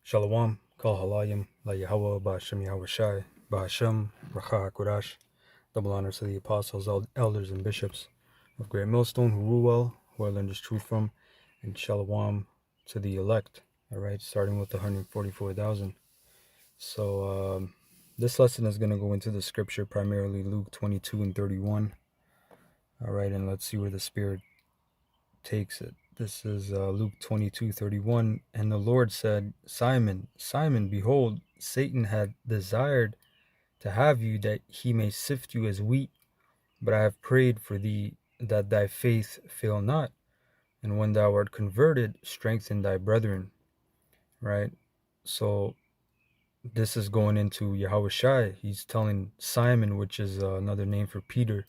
Shalom, Kal Halayim, La Yahweh, Ba'ashem Yahweh Shai, Ba'ashem, Racha HaKodash. Double honors to the apostles, elders, and bishops of Great Millstone who rule well, who I learned this truth from, and Shalom to the elect. All right, starting with the 144,000. So this lesson is going to go into the scripture, primarily Luke 22 and 31. All right, and let's see where the Spirit takes it. This is Luke 22:31. And the Lord said, Simon, Simon, behold, Satan had desired to have you, that he may sift you as wheat. But I have prayed for thee, that thy faith fail not. And when thou art converted, strengthen thy brethren. Right? So this is going into Yahweh Shai. He's telling Simon, which is another name for Peter,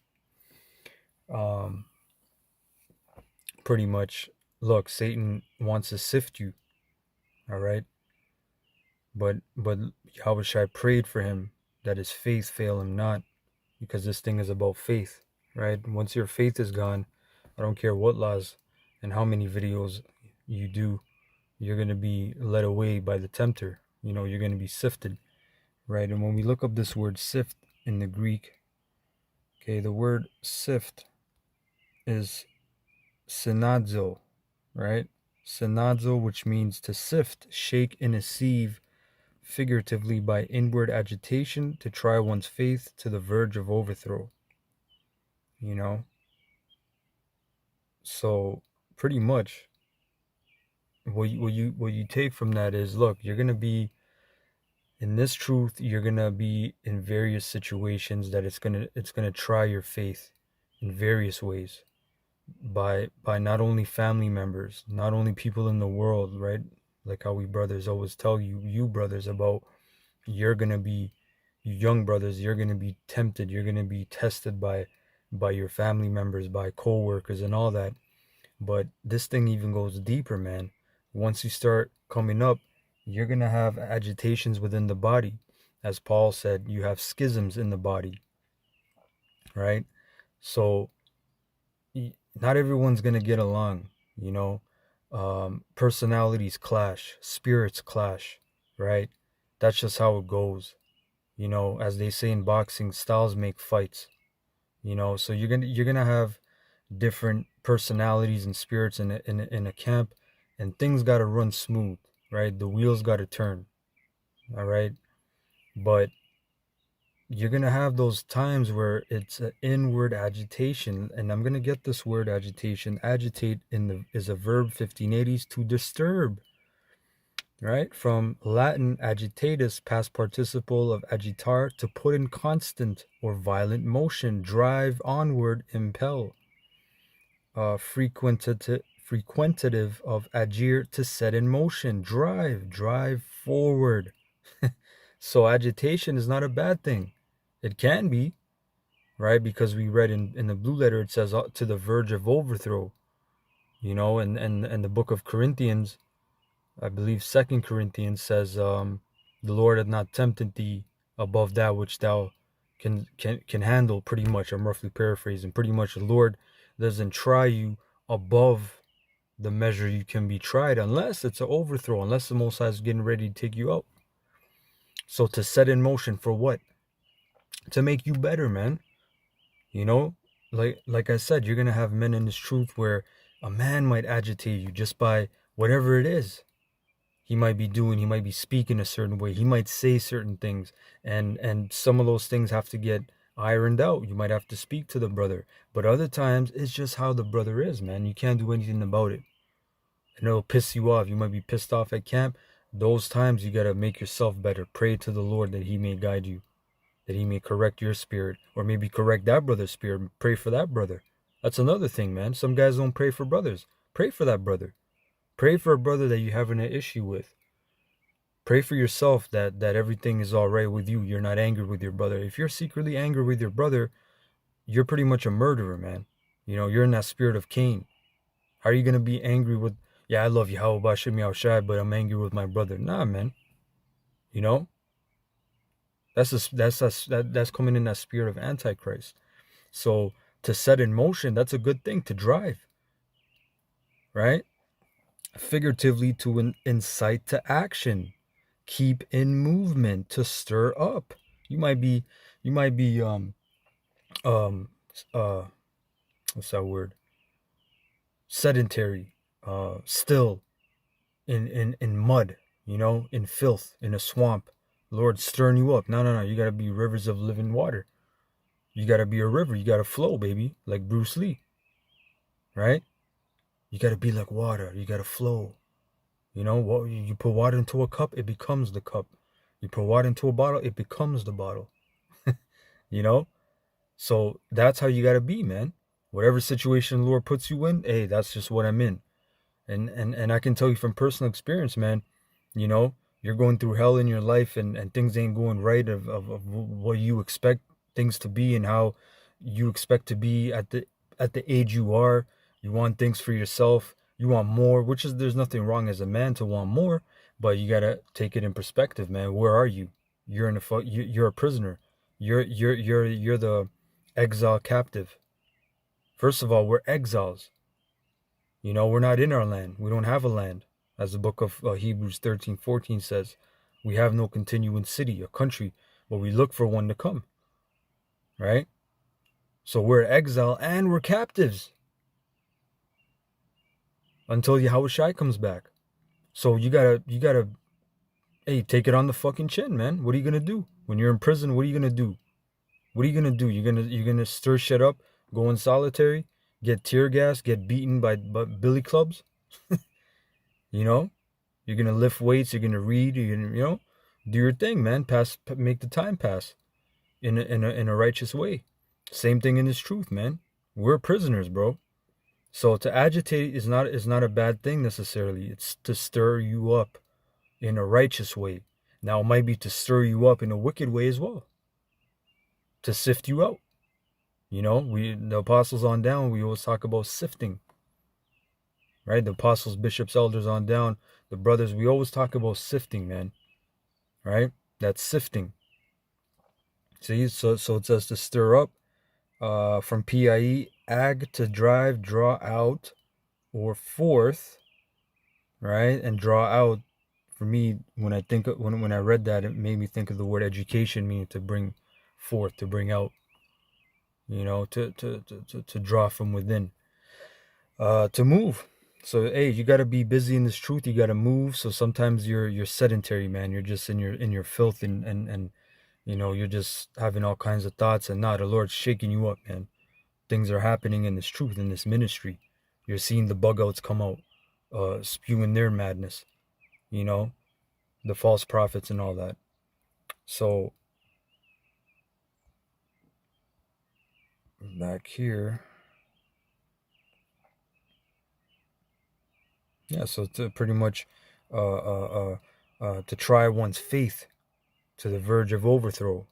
pretty much, look, Satan wants to sift you. All right? But Yahweh Shai prayed for him that his faith fail him not, because this thing is about faith, right? Once your faith is gone, I don't care what laws and how many videos you do, you're going to be led away by the tempter. You know, you're going to be sifted, right? And when we look up this word sift in the Greek, okay, the word sift is synadzo, right? Synadzo, which means to sift, shake in a sieve, figuratively by inward agitation, to try one's faith to the verge of overthrow. You know, so pretty much what you take from that is, look, you're gonna be in this truth, you're gonna be in various situations that it's gonna try your faith in various ways, by not only family members, not only people in the world, right? Like how we brothers always tell you brothers, about you're gonna be, you young brothers, you're gonna be tempted, you're gonna be tested by your family members, by co-workers and all that. But this thing even goes deeper, man. Once you start coming up, you're gonna have agitations within the body. As Paul said, you have schisms in the body, right? So not everyone's gonna get along, you know. Personalities clash, spirits clash, right? That's just how it goes. You know, as they say in boxing, styles make fights. You know, so you're gonna have different personalities and spirits in a camp, and things gotta run smooth, right? The wheels gotta turn, all right. But you're gonna have those times where it's an inward agitation, and I'm gonna get this word agitation. Agitate is a verb 1580s, to disturb. Right? From Latin agitatus, past participle of agitar, to put in constant or violent motion, drive onward, impel. Frequentative of agir, to set in motion, drive forward. So agitation is not a bad thing. It can be, right? Because we read in the blue letter, it says to the verge of overthrow. You know, and the book of Corinthians, I believe 2 Corinthians says, the Lord hath not tempted thee above that which thou can handle. Pretty much, I'm roughly paraphrasing. Pretty much, the Lord doesn't try you above the measure you can be tried, unless it's an overthrow, unless the Most High is getting ready to take you out. So to set in motion for what? To make you better, man. You know, like I said, you're gonna have men in this truth where a man might agitate you just by whatever it is. He might be speaking a certain way. He might say certain things, and some of those things have to get ironed out. You might have to speak to the brother. But other times, it's just how the brother is, man. You can't do anything about it. And it'll piss you off. You might be pissed off at camp. Those times, you got to make yourself better. Pray to the Lord that he may guide you, that he may correct your spirit, or maybe correct that brother's spirit. Pray for that brother. That's another thing, man. Some guys don't pray for brothers. Pray for that brother. Pray for a brother that you're having an issue with. Pray for yourself that everything is all right with you. You're not angry with your brother. If you're secretly angry with your brother, you're pretty much a murderer, man. You know, you're in that spirit of Cain. How are you going to be angry with, yeah, I love you, how about Shimmy Shai, but I'm angry with my brother? Nah, man. You know? That's coming in that spirit of Antichrist. So to set in motion, that's a good thing, to drive. Right? Figuratively, to incite to action. keep in movement, to stir up. You might be um what's that word? Sedentary, still in mud, in filth, in a swamp. Lord stirring you up. No, you gotta be rivers of living water. You gotta be a river. You gotta flow, baby, like Bruce Lee, right? You gotta be like water. You gotta flow. You put water into a cup, it becomes the cup. You put water into a bottle, it becomes the bottle. you know? So that's how you gotta be, man. Whatever situation the Lord puts you in, hey, that's just what I'm in. And I can tell you from personal experience, man, you're going through hell in your life, and things ain't going right of what you expect things to be, and how you expect to be at the age you are. You want things for yourself. You want more, which is, there's nothing wrong as a man to want more, but you gotta take it in perspective, man. Where are you? You're a prisoner. You're the exile captive. First of all, we're exiles. We're not in our land. We don't have a land. As the book of Hebrews 13:14 says, we have no continuing city, a country, but we look for one to come. Right? So we're exile and we're captives until Yahushua comes back. So you gotta, hey, take it on the fucking chin, man. What are you gonna do when you're in prison? What are you gonna do? What are you gonna do? You're gonna stir shit up, go in solitary, get tear gas, get beaten by billy clubs. You're gonna lift weights. You're gonna read. You're gonna do your thing, man. Make the time pass in a righteous way. Same thing in this truth, man. We're prisoners, bro. So to agitate is not a bad thing necessarily. It's to stir you up in a righteous way. Now it might be to stir you up in a wicked way as well, to sift you out. The apostles on down, we always talk about sifting, right? The apostles, bishops, elders on down, the brothers, we always talk about sifting, man, right? That's sifting. See, so it says to stir up, from PIE, ag, to drive, draw out, or forth, right? And draw out, for me, when I read that, it made me think of the word education, meaning to bring forth, to bring out, to draw from within, to move. So hey, you got to be busy in this truth. You got to move. So sometimes you're sedentary, man. You're just in your filth, and you're just having all kinds of thoughts, and the Lord's shaking you up, man. Things are happening in this truth, in this ministry. You're seeing the bug outs come out, spewing their madness, the false prophets and all that. So back here, yeah. So to pretty much, to try one's faith to the verge of overthrow,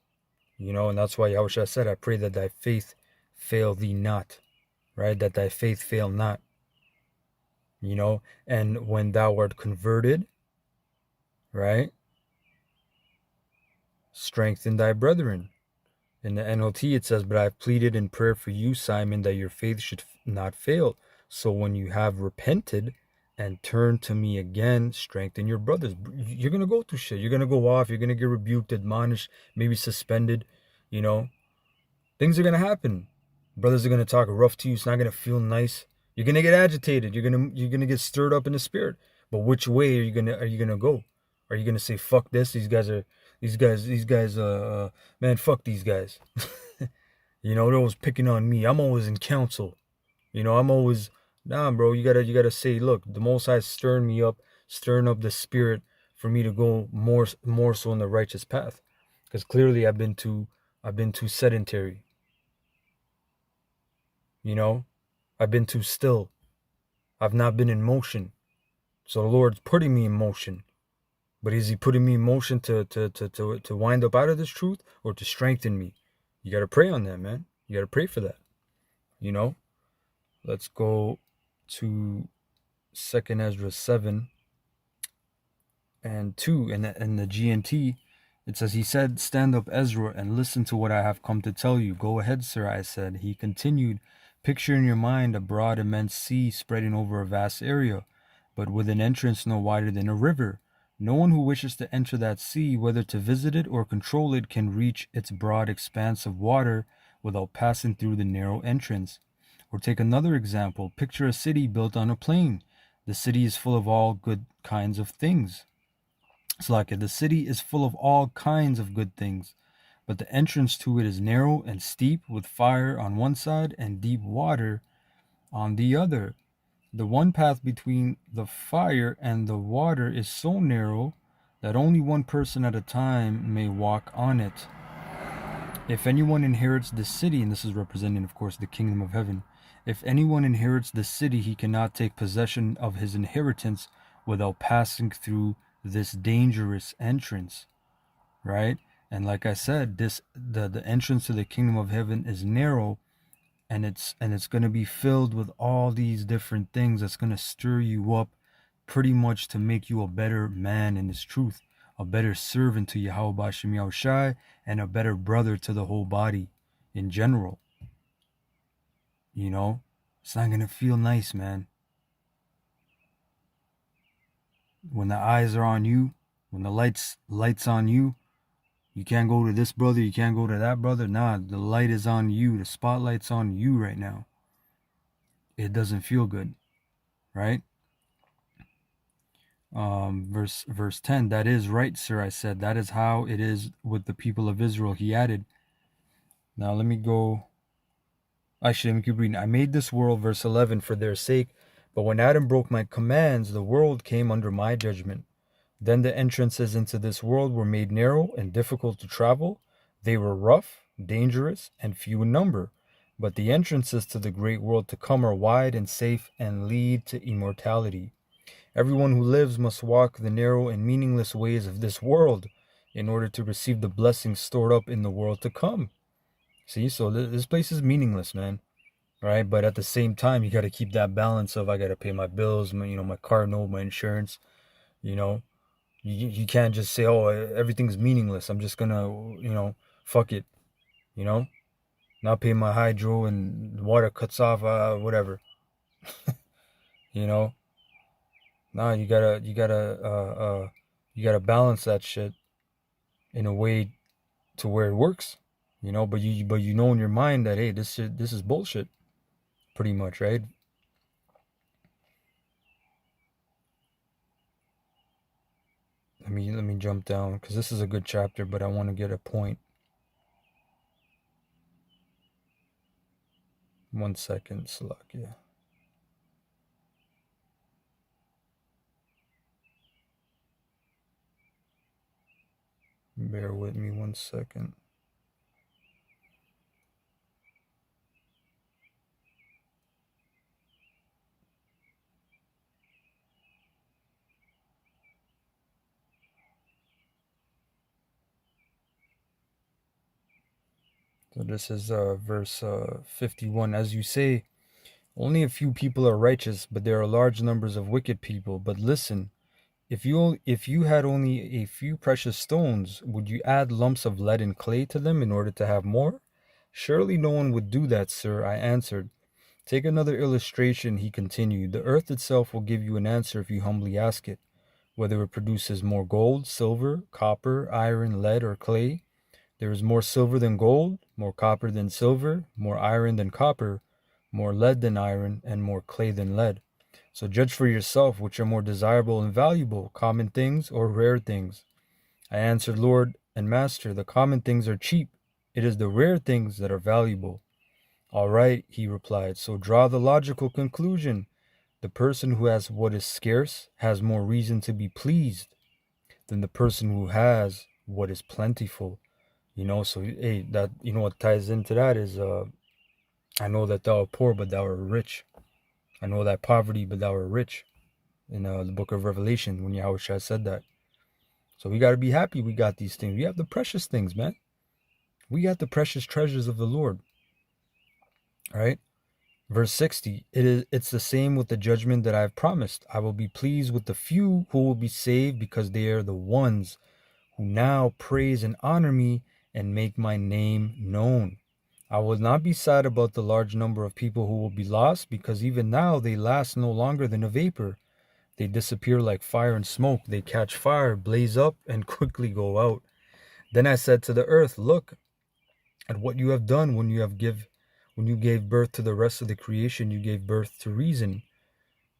and that's why Yahushua said, I pray that thy faith fail thee not, right? That thy faith fail not, and when thou art converted, right? Strengthen thy brethren. In the NLT, it says, but I've pleaded in prayer for you, Simon, that your faith should not fail. So when you have repented and turned to me again, strengthen your brothers. You're going to go through shit. You're going to go off. You're going to get rebuked, admonished, maybe suspended. Things are going to happen. Brothers are going to talk rough to you. It's not going to feel nice. You're going to get agitated. You're going to get stirred up in the spirit. But which way are you going to go? Are you going to say, fuck this? These guys, man, fuck these guys. They're always picking on me. I'm always in counsel. I'm always, bro, you gotta say, look, the Most High is stirring me up, stirring up the spirit for me to go more so in the righteous path. Because clearly I've been too sedentary. I've been too still. I've not been in motion. So the Lord's putting me in motion. But is he putting me in motion to wind up out of this truth, or to strengthen me? You got to pray on that, man. You got to pray for that. Let's go to 2nd Ezra 7 and 2. In the GNT, it says, he said, stand up, Ezra, and listen to what I have come to tell you. Go ahead, sir, I said. He continued, picture in your mind a broad, immense sea spreading over a vast area, but with an entrance no wider than a river. No one who wishes to enter that sea, whether to visit it or control it, can reach its broad expanse of water without passing through the narrow entrance. Or take another example. Picture a city built on a plain. The city is full of all good kinds of things. It's like the city is full of all kinds of good things, but the entrance to it is narrow and steep, with fire on one side and deep water on the other. The one path between the fire and the water is so narrow that only one person at a time may walk on it. If anyone inherits the city, and this is representing, of course, the kingdom of heaven, if anyone inherits the city, he cannot take possession of his inheritance without passing through this dangerous entrance, right? And like I said, the entrance to the kingdom of heaven is narrow, and it's going to be filled with all these different things that's going to stir you up pretty much to make you a better man in this truth, a better servant to Yahweh Bashem Yahushai, and a better brother to the whole body in general. You know, it's not going to feel nice, man. When the eyes are on you, when the lights on you, you can't go to this brother, you can't go to that brother. Nah, the light is on you. The spotlight's on you right now. It doesn't feel good, right? Verse 10, that is right, sir, I said. That is how it is with the people of Israel, he added. Now let me go. Actually, let me keep reading. I made this world, verse 11, for their sake. But when Adam broke my commands, the world came under my judgment. Then the entrances into this world were made narrow and difficult to travel. They were rough, dangerous, and few in number. But the entrances to the great world to come are wide and safe and lead to immortality. Everyone who lives must walk the narrow and meaningless ways of this world in order to receive the blessings stored up in the world to come. See, so this place is meaningless, man. Right? But at the same time, you got to keep that balance of I got to pay my bills, my car note, my insurance. You can't just say, oh, everything's meaningless. I'm just gonna, fuck it, not pay my hydro and the water cuts off, whatever. Nah, you gotta balance that shit in a way to where it works, but you know in your mind that, hey, this is bullshit, pretty much, right? Let me jump down because this is a good chapter, but I want to get a point. 1 second, Salakia. Bear with me 1 second. So this is verse 51. As you say, only a few people are righteous, but there are large numbers of wicked people. But listen, if you had only a few precious stones, would you add lumps of lead and clay to them in order to have more? Surely no one would do that, sir, I answered. Take another illustration, he continued. The earth itself will give you an answer if you humbly ask it, whether it produces more gold, silver, copper, iron, lead, or clay. There is more silver than gold, more copper than silver, more iron than copper, more lead than iron, and more clay than lead. So judge for yourself which are more desirable and valuable, common things or rare things. I answered, Lord and Master, the common things are cheap. It is the rare things that are valuable. All right, he replied, so draw the logical conclusion. The person who has what is scarce has more reason to be pleased than the person who has what is plentiful. So hey, that what ties into that is I know that thou art poor, but thou art rich. I know that poverty, but thou art rich. In the book of Revelation, when Yahushua said that. So we got to be happy we got these things. We have the precious things, man. We got the precious treasures of the Lord. All right? Verse 60, it's the same with the judgment that I have promised. I will be pleased with the few who will be saved because they are the ones who now praise and honor me and make my name known. I will not be sad about the large number of people who will be lost because even now they last no longer than a vapor. They disappear like fire and smoke. They catch fire, blaze up, and quickly go out. Then I said to the earth, look at what you have done when you gave birth to the rest of the creation. You gave birth to reason.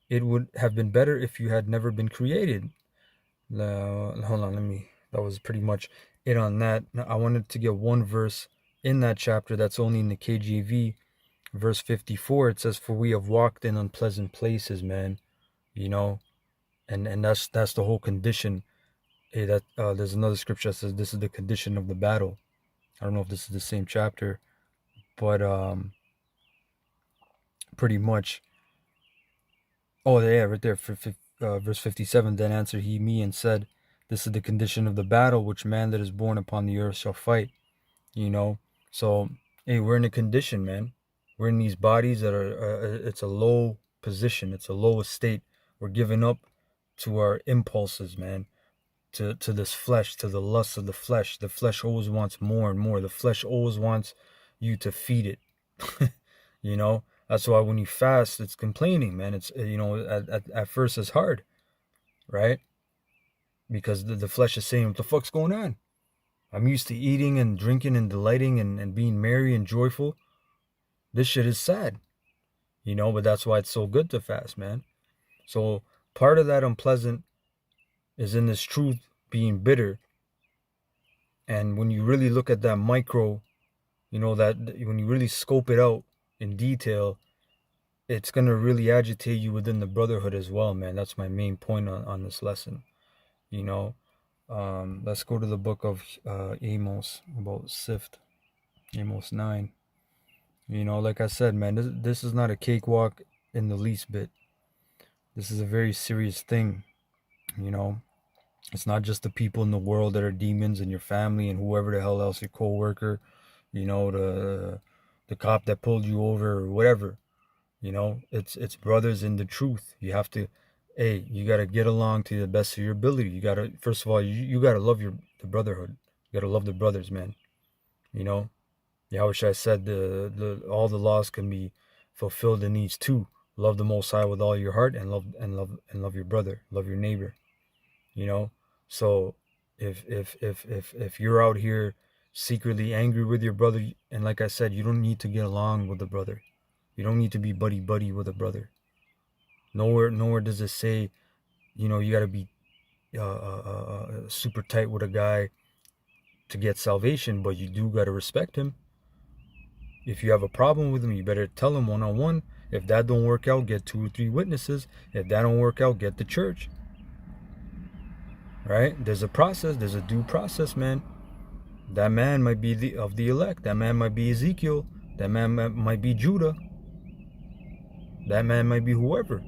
It would have been better if you had never been created. Hold on, that was pretty much it on that. Now, I wanted to get one verse in that chapter that's only in the KJV, verse 54. It says, "For we have walked in unpleasant places, man." You know, and that's the whole condition. Hey, that there's another scripture that says this is the condition of the battle. I don't know if this is the same chapter, but pretty much. Oh yeah, right there for verse 57. Then answered he me and said, "This is the condition of the battle which man that is born upon the earth shall fight." You know, so hey, we're in a condition, man. We're in these bodies that are. It's a low position. It's a low estate. We're giving up to our impulses, man. To this flesh, to the lust of the flesh. The flesh always wants more and more. The flesh always wants you to feed it. You know, that's why when you fast, it's complaining, man. It's, you know, at first it's hard, right? Because the flesh is saying, what the fuck's going on? I'm used to eating and drinking and delighting and being merry and joyful. This shit is sad, you know, but that's why it's so good to fast, man. So part of that unpleasant is in this truth being bitter. And when you really look at that micro, you know, that when you really scope it out in detail, it's going to really agitate you within the brotherhood as well, man. That's my main point on this lesson, you know. Let's go to the book of Amos, about Sift, Amos 9. You know, like I said, man, this is not a cakewalk in the least bit. This is a very serious thing, you know. It's not just the people in the world that are demons and your family and whoever the hell else, your co-worker, you know, the cop that pulled you over or whatever. You know, it's brothers in the truth. You have to, hey, you got to get along to the best of your ability. You got to, first of all, you got to love the brotherhood. You got to love the brothers, man. You know, Yahweh said all the laws can be fulfilled in these two. Love the Most High with all your heart and love your brother, love your neighbor. You know, so if you're out here secretly angry with your brother, and like I said, you don't need to get along with the brother. You don't need to be buddy with a brother. Nowhere does it say, you know, you got to be super tight with a guy to get salvation, but you do got to respect him. If you have a problem with him, you better tell him one-on-one. If that don't work out, get 2 or 3 witnesses. If that don't work out, get the church. Right? There's a process. There's a due process, man. That man might be of the elect. That man might be Ezekiel. That man might be Judah. That man might be whoever.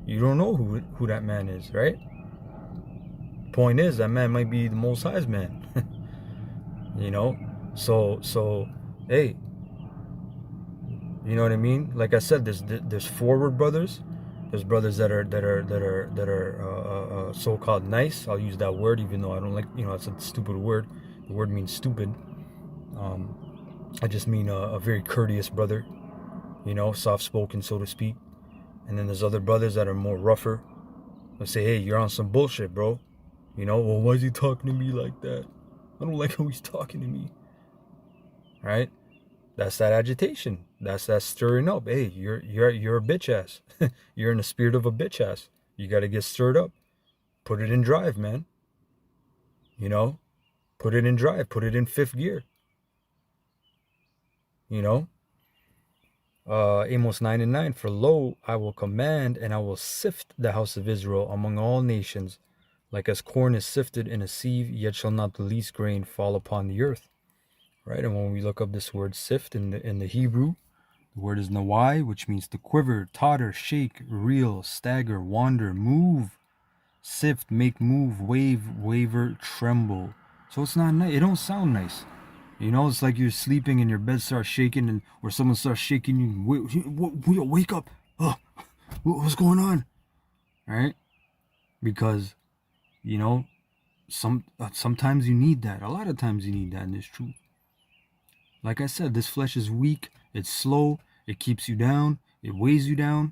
You don't know who that man is, right? Point is, that man might be the Most High's man. You know? So, hey, you know what I mean? Like I said, there's forward brothers. There's brothers that are so-called nice. I'll use that word, even though I don't like, you know, it's a stupid word. The word means stupid. I just mean a very courteous brother, you know, soft-spoken, so to speak. And then there's other brothers that are more rougher. They'll say, hey, you're on some bullshit, bro. You know, well, why is he talking to me like that? I don't like how he's talking to me. Right? That's that agitation. That's that stirring up. Hey, you're a bitch ass. You're in the spirit of a bitch ass. You got to get stirred up. Put it in drive, man. You know, put it in drive. Put it in 5th gear. You know, Amos 9:9. For lo, I will command and I will sift the house of Israel among all nations, like as corn is sifted in a sieve. Yet shall not the least grain fall upon the earth. Right, and when we look up this word sift in the Hebrew, the word is nawai, which means to quiver, totter, shake, reel, stagger, wander, move, sift, make move, wave, waver, tremble. So it's not nice. It don't sound nice. You know, it's like you're sleeping and your bed starts shaking, or someone starts shaking you. Wake up! Oh, what's going on? Right? Because, you know, sometimes you need that. A lot of times you need that in this truth. Like I said, this flesh is weak, it's slow, it keeps you down, it weighs you down.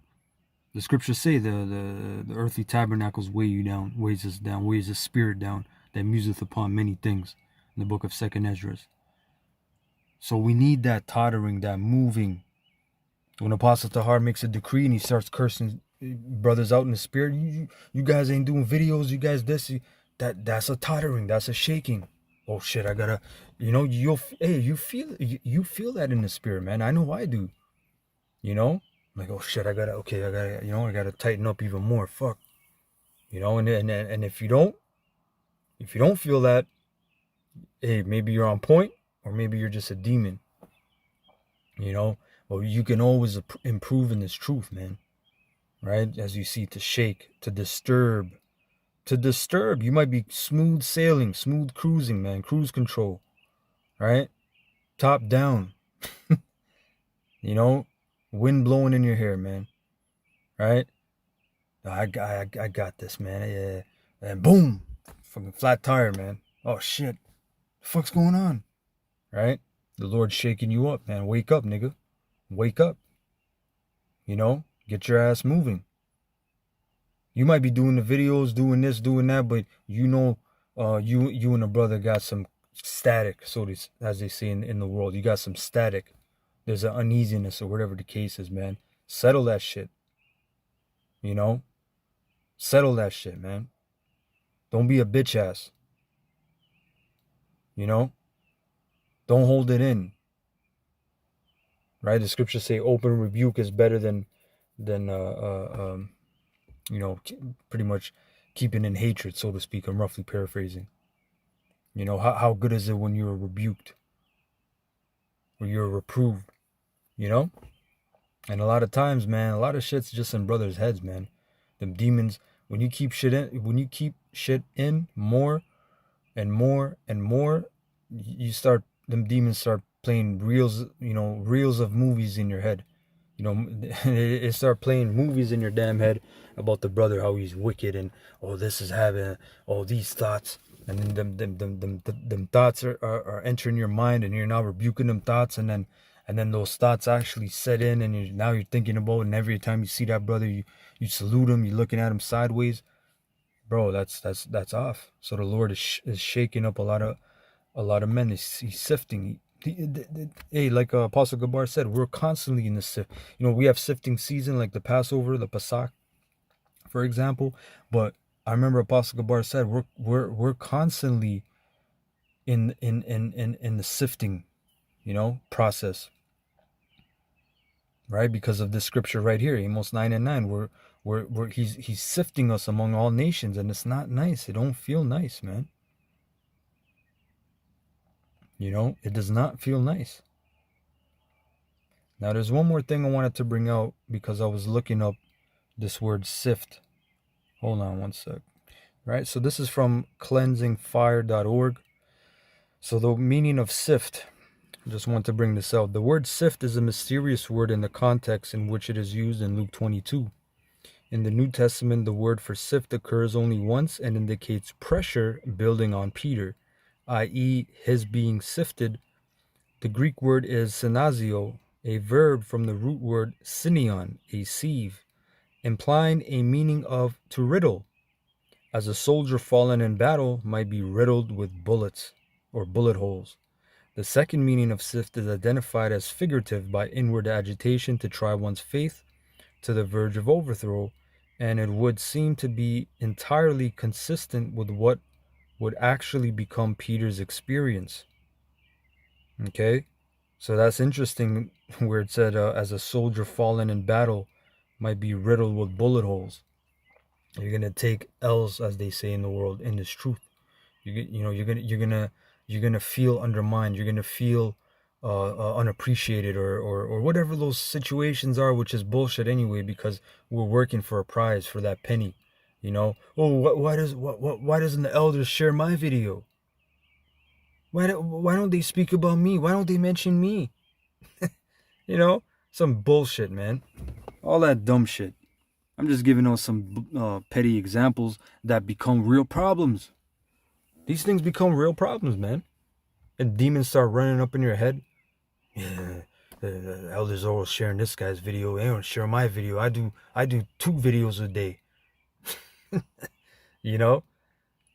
The scriptures say the earthly tabernacles weighs us down, weighs the spirit down, that museth upon many things, in the book of 2nd Esdras. So we need that tottering, that moving. When Apostle Tahar makes a decree and he starts cursing brothers out in the spirit, you guys ain't doing videos, you guys this, that's a tottering, that's a shaking. Oh shit, I gotta, you feel that in the spirit, man. I know I do. Like, oh shit, I gotta tighten up even more. Fuck. And if you don't feel that, hey, maybe you're on point, or maybe you're just a demon. But you can always improve in this truth, man. Right? As you see, to shake, to disturb. You might be smooth sailing, smooth cruising, man. Cruise control. Right? Top down. Wind blowing in your hair, man. Right? I got this, man. Yeah. And boom, fucking flat tire, man. Oh shit, the fuck's going on? Right? The Lord's shaking you up, man. Wake up, nigga. Wake up. Get your ass moving. You might be doing the videos, doing this, doing that, but you and a brother got some static, as they say in the world. You got some static. There's an uneasiness or whatever the case is, man. Settle that shit. Settle that shit, man. Don't be a bitch ass. Don't hold it in. Right? The scriptures say open rebuke is better than pretty much keeping in hatred, so to speak. I'm roughly paraphrasing. How good is it when you're rebuked, or you're reproved? And a lot of times, man, a lot of shit's just in brothers' heads, man. Them demons, when you keep shit in more and more and more, them demons start playing reels of movies in your head. It start playing movies in your damn head about the brother, how he's wicked, and this is having all these thoughts, and then them thoughts are entering your mind, and you're now rebuking them thoughts, and then those thoughts actually set in, and now you're thinking about it, and every time you see that brother, you salute him, you're looking at him sideways. Bro, that's off. So the Lord is shaking up a lot of men. He's sifting. Hey, like Apostle Gabar said, we're constantly in the sift. We have sifting season, like the Passover, the Pesach, for example. But I remember Apostle Gabar said we're constantly in the sifting, process. Right? Because of this scripture right here, Amos 9:9, he's sifting us among all nations, and it's not nice. It don't feel nice, man. It does not feel nice. Now, there's one more thing I wanted to bring out, because I was looking up this word sift. Hold on one sec. Right? So this is from cleansingfire.org. So the meaning of sift, I just want to bring this out. The word sift is a mysterious word in the context in which it is used in Luke 22. In the New Testament, the word for sift occurs only once and indicates pressure building on Peter, i.e. his being sifted. The Greek word is synazio, a verb from the root word synion, a sieve, implying a meaning of to riddle, as a soldier fallen in battle might be riddled with bullets or bullet holes. The second meaning of sift is identified as figurative by inward agitation to try one's faith to the verge of overthrow, and it would seem to be entirely consistent with what would actually become Peter's experience. Okay, so that's interesting, where it said as a soldier fallen in battle might be riddled with bullet holes. You're gonna take L's, as they say in the world, in this truth. You're gonna feel undermined. You're gonna feel unappreciated, or whatever those situations are, which is bullshit anyway, because we're working for a prize, for that penny. Why doesn't the elders share my video? Why don't they speak about me? Why don't they mention me? Some bullshit, man. All that dumb shit. I'm just giving out some petty examples that become real problems. These things become real problems, man. And demons start running up in your head. Yeah, the elders always sharing this guy's video. They don't share my video. I do 2 videos a day. You know.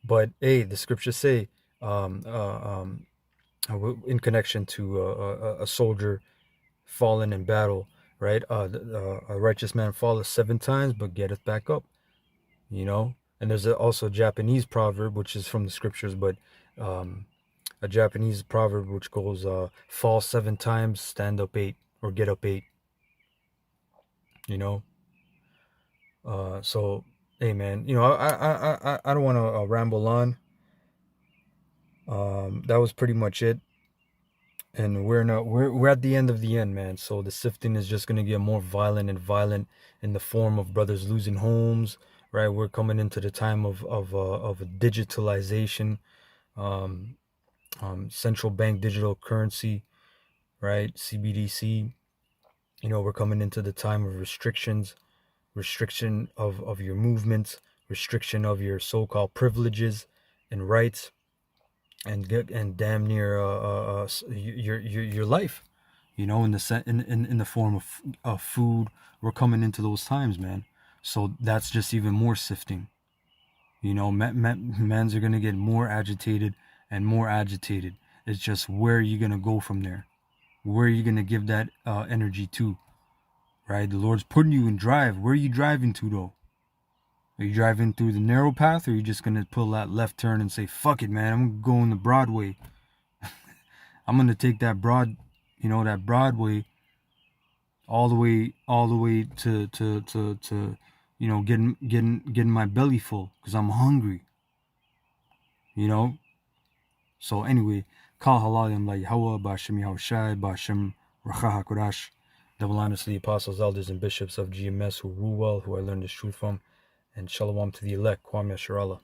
But hey, the scriptures say, in connection to a soldier fallen in battle, right? A righteous man falleth 7 times, but getteth back up. You know, and there's also a Japanese proverb which is from the scriptures, but a Japanese proverb which goes, "Fall 7 times, stand up 8, or get up 8." You know, so hey, man, you know, I don't want to ramble on. That was pretty much it. And we're at the end of the end, man. So the sifting is just gonna get more violent and violent in the form of brothers losing homes, right? We're coming into the time of digitalization, central bank digital currency, right? CBDC. You know, we're coming into the time of restriction of your movements, restriction of your so-called privileges and rights, and damn near your life, you know, in the form of food. We're coming into those times, man. So that's just even more sifting. You know, mans are gonna get more agitated and more agitated. It's just where are you gonna go from there? Where are you gonna give that energy to? Right? The Lord's putting you in drive. Where are you driving to, though? Are you driving through the narrow path, or are you just gonna pull that left turn and say, "Fuck it, man, I'm going the Broadway. I'm gonna take that Broadway all the way to you know, getting my belly full because I'm hungry." You know. So anyway, Kal Halalim La Yahweh Ba'Shem Yahushai Ba'Shem Racha HaKodash. Double honors to the apostles, elders, and bishops of GMS who rule well, who I learned this truth from, and shalom to the elect. Kwame Yasharallah.